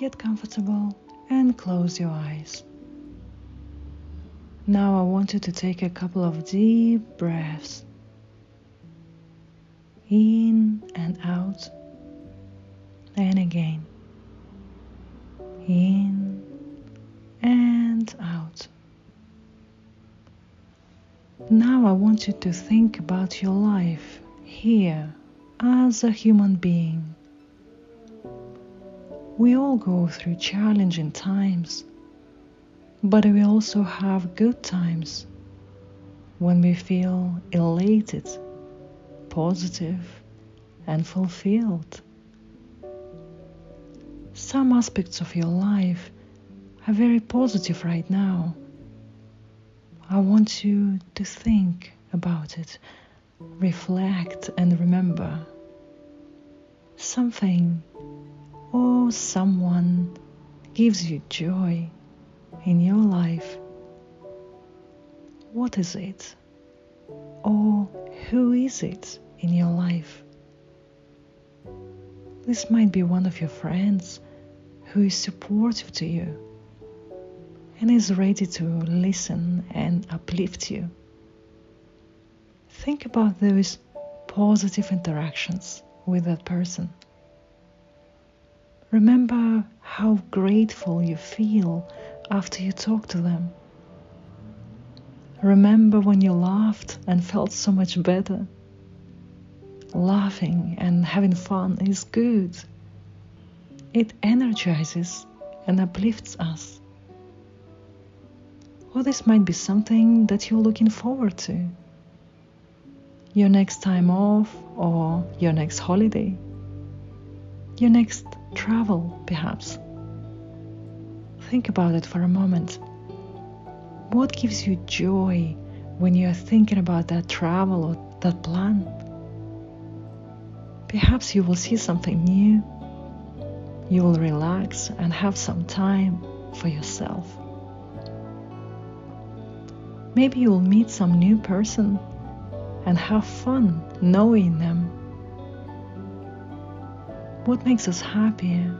get comfortable and close your eyes. Now I want you to take a couple of deep breaths, in and out, and again, in and out. Now I want you to think about your life here as a human being. We all go through challenging times, but we also have good times when we feel elated, positive, and fulfilled. Some aspects of your life are very positive right now. I want you to think about it, reflect, and remember something or someone gives you joy in your life. What is it? Or who is it in your life? This might be one of your friends who is supportive to you and is ready to listen and uplift you. Think about those positive interactions with that person. Remember how grateful you feel after you talk to them. Remember when you laughed and felt so much better. Laughing and having fun is good. It energizes and uplifts us. Or this might be something that you're looking forward to. Your next time off, or your next holiday. Your next travel, perhaps. Think about it for a moment. What gives you joy when you are thinking about that travel or that plan? Perhaps you will see something new. You will relax and have some time for yourself. Maybe you will meet some new person and have fun knowing them. What makes us happier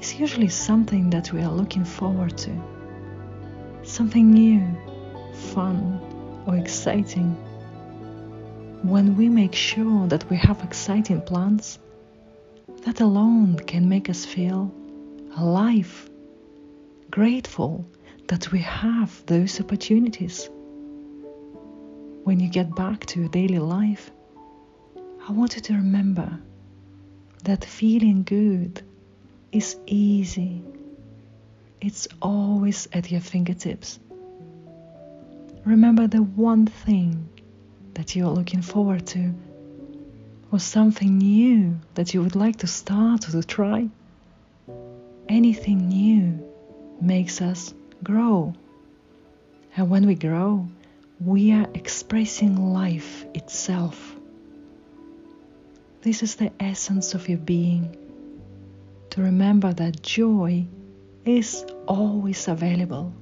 is usually something that we are looking forward to. Something new, fun, or exciting. When we make sure that we have exciting plans, that alone can make us feel alive, grateful that we have those opportunities. When you get back to your daily life, I want you to remember that feeling good is easy. It's always at your fingertips. Remember the one thing that you are looking forward to, or something new that you would like to start or to try. Anything new makes us grow. And when we grow, we are expressing life itself. This is the essence of your being. To remember that joy is always available.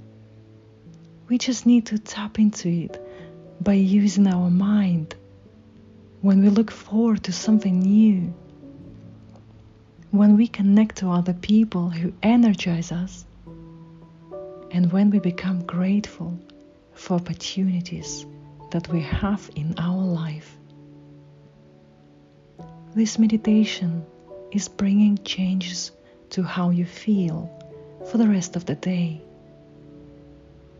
We just need to tap into it by using our mind. When we look forward to something new, when we connect to other people who energize us, and when we become grateful for opportunities that we have in our life. This meditation is bringing changes to how you feel for the rest of the day.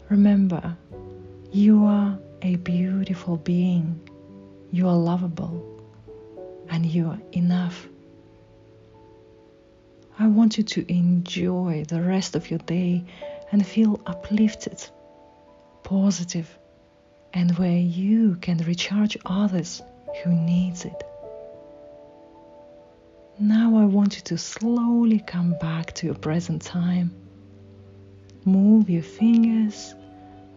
Remember, you are a beautiful being. You are lovable, and you are enough. I want you to enjoy the rest of your day and feel uplifted, positive, and where you can recharge others who needs it. Now I want you to slowly come back to your present time. Move your fingers,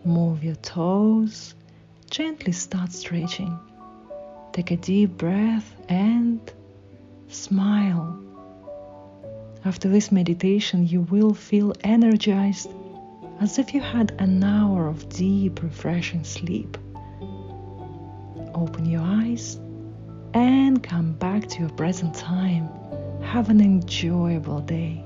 move your toes, gently start stretching. Take a deep breath and smile. After this meditation, you will feel energized as if you had an hour of deep, refreshing sleep. Open your eyes and come back to your present time. Have an enjoyable day.